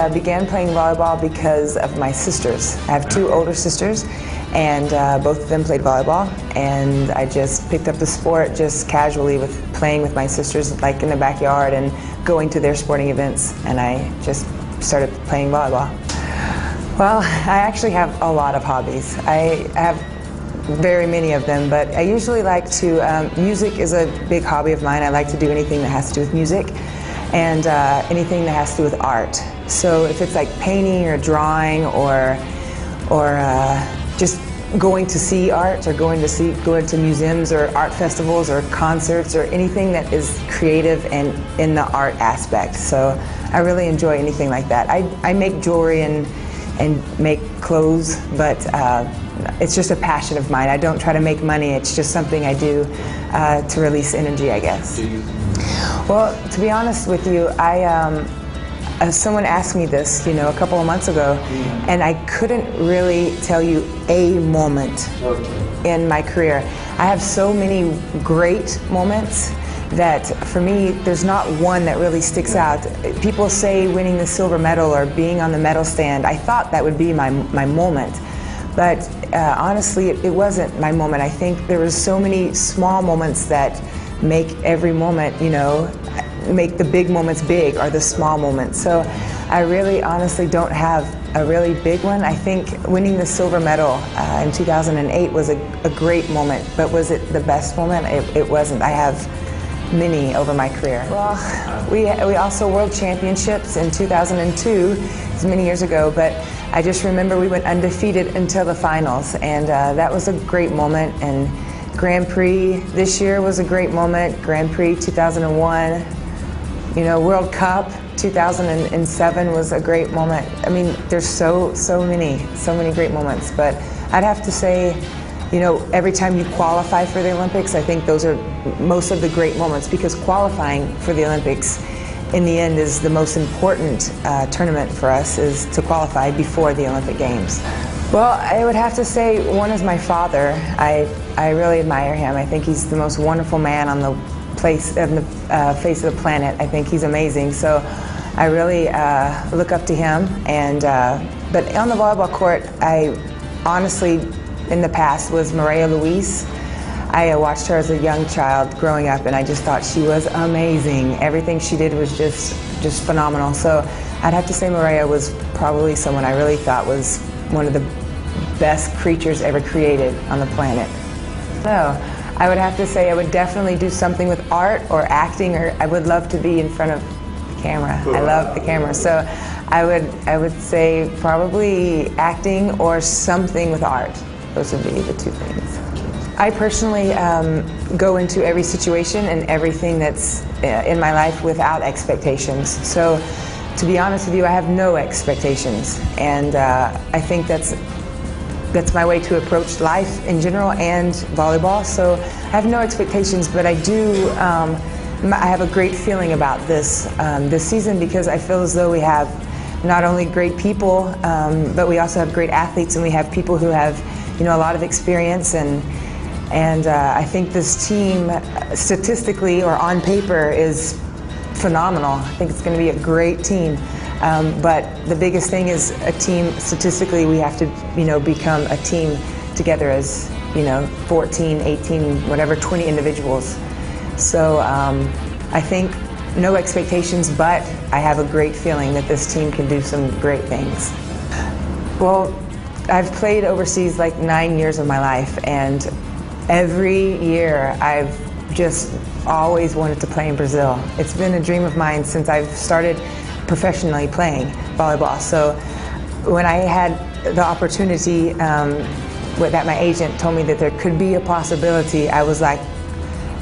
began playing volleyball because of my sisters. I have two older sisters, and both of them played volleyball, and I just picked up the sport just casually with playing with my sisters, like in the backyard and going to their sporting events, and I just started playing volleyball. Well, I actually have a lot of hobbies. I have very many of them, but I usually like to, music is a big hobby of mine. I like to do anything that has to do with music and anything that has to do with art. So if it's like painting or drawing or just going to see art or going to museums or art festivals or concerts or anything that is creative and in the art aspect. So I really enjoy anything like that. I make jewelry and make clothes, but it's just a passion of mine. I don't try to make money. It's just something I do to release energy, I guess. Well, to be honest with you, someone asked me this, a couple of months ago, and I couldn't really tell you a moment in my career. I have so many great moments that for me, there's not one that really sticks out. People say winning the silver medal or being on the medal stand. I thought that would be my moment, but honestly, it wasn't my moment. I think there was so many small moments that make every moment, make the big moments big, or the small moments. So I really honestly don't have a really big one. I think winning the silver medal in 2008 was a great moment, but was it the best moment? It wasn't. I have many over my career. Well, we also world championships in 2002, it's many years ago, but I just remember we went undefeated until the finals, and that was a great moment. And Grand Prix this year was a great moment. Grand Prix 2001, World Cup 2007 was a great moment. I mean, there's so many great moments, but I'd have to say, every time you qualify for the Olympics, I think those are most of the great moments, because qualifying for the Olympics in the end is the most important tournament for us, is to qualify before the Olympic Games. Well, I would have to say one is my father. I really admire him. I think he's the most wonderful man on the face of the planet. I think he's amazing. So I really look up to him. And but on the volleyball court, I honestly, in the past, was Maria Louise. I watched her as a young child growing up, and I just thought she was amazing. Everything she did was just phenomenal. So I'd have to say Maria was probably someone I really thought was one of the best creatures ever created on the planet. So I would have to say I would definitely do something with art or acting, or I would love to be in front of the camera. I love the camera. So I would say probably acting or something with art. Those would be the two things. I personally go into every situation and everything that's in my life without expectations. So to be honest with you, I have no expectations, and I think that's my way to approach life in general and volleyball. So I have no expectations, but I do. I have a great feeling about this season, because I feel as though we have not only great people, but we also have great athletes, and we have people who have a lot of experience, and I think this team, statistically or on paper, is phenomenal. I think it's going to be a great team. But the biggest thing is a team. Statistically, we have to, become a team together as, 14, 18, whatever, 20 individuals. So I think no expectations, but I have a great feeling that this team can do some great things. Well, I've played overseas like 9 years of my life, and every year I've just always wanted to play in Brazil. It's been a dream of mine since I've started professionally playing volleyball. So when I had the opportunity that my agent told me that there could be a possibility, I was like,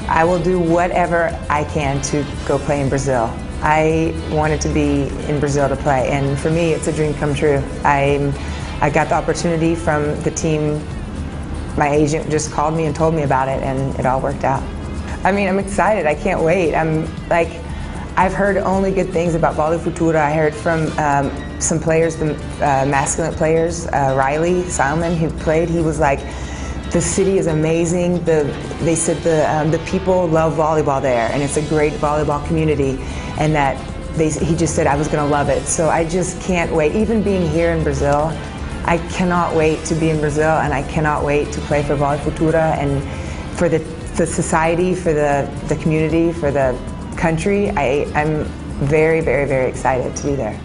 I will do whatever I can to go play in Brazil. I wanted to be in Brazil to play, and for me it's a dream come true. I got the opportunity from the team. My agent just called me and told me about it, and it all worked out. I mean, I'm excited. I can't wait. I've heard only good things about Vôlei Futuro. I heard from some players, the masculine players, Riley Salman, who played. He was like, the city is amazing. They said the people love volleyball there, and it's a great volleyball community, and that he just said I was going to love it. So I just can't wait. Even being here in Brazil, I cannot wait to be in Brazil, and I cannot wait to play for Vôlei Futuro and for the society, for the community, for the country. I'm very, very, very excited to be there.